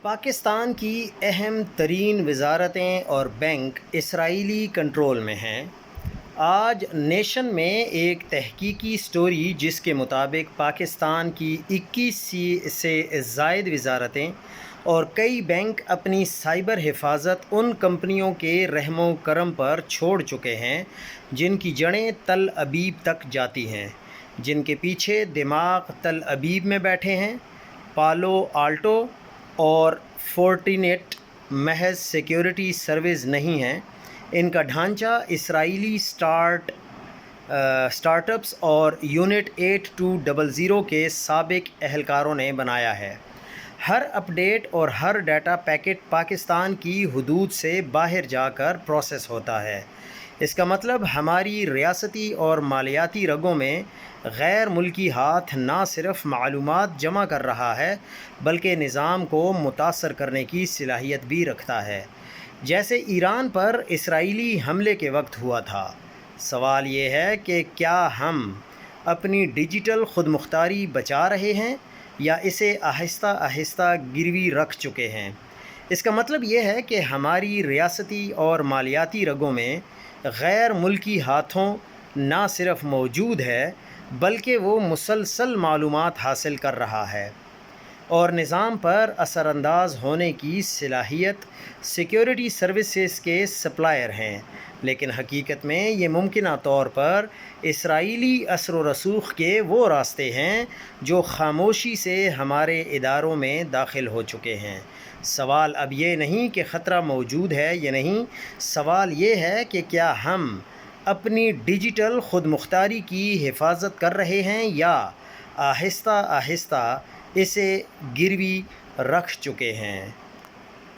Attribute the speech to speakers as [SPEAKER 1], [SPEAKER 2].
[SPEAKER 1] پاکستان کی اہم ترین وزارتیں اور بینک اسرائیلی کنٹرول میں ہیں۔ آج نیشن میں ایک تحقیقی سٹوری جس کے مطابق پاکستان کی 21 سے زائد وزارتیں اور کئی بینک اپنی سائبر حفاظت ان کمپنیوں کے رحم و کرم پر چھوڑ چکے ہیں جن کی جڑیں تل ابیب تک جاتی ہیں، جن کے پیچھے دماغ تل ابیب میں بیٹھے ہیں۔ پالو آلٹو اور فورٹینیٹ محض سیکیورٹی سروس نہیں ہیں، ان کا ڈھانچہ اسرائیلی سٹارٹ اپس اور یونٹ 8200 کے سابق اہلکاروں نے بنایا ہے۔ ہر اپ ڈیٹ اور ہر ڈیٹا پیکٹ پاکستان کی حدود سے باہر جا کر پروسیس ہوتا ہے۔ اس کا مطلب ہماری ریاستی اور مالیاتی رگوں میں غیر ملکی ہاتھ نہ صرف معلومات جمع کر رہا ہے بلکہ نظام کو متاثر کرنے کی صلاحیت بھی رکھتا ہے، جیسے ایران پر اسرائیلی حملے کے وقت ہوا تھا۔ سوال یہ ہے کہ کیا ہم اپنی ڈیجیٹل خود مختاری بچا رہے ہیں یا اسے آہستہ آہستہ گروی رکھ چکے ہیں؟ اس کا مطلب یہ ہے کہ ہماری ریاستی اور مالیاتی رگوں میں غیر ملکی ہاتھوں نہ صرف موجود ہے بلکہ وہ مسلسل معلومات حاصل کر رہا ہے اور نظام پر اثر انداز ہونے کی صلاحیت سیکیورٹی سروسز کے سپلائر ہیں۔ لیکن حقیقت میں یہ ممکنہ طور پر اسرائیلی اثر و رسوخ کے وہ راستے ہیں جو خاموشی سے ہمارے اداروں میں داخل ہو چکے ہیں۔ سوال اب یہ نہیں کہ خطرہ موجود ہے یا نہیں، سوال یہ ہے کہ کیا ہم اپنی ڈیجیٹل خود مختاری کی حفاظت کر رہے ہیں یا آہستہ آہستہ اسے گروی رکھ چکے ہیں۔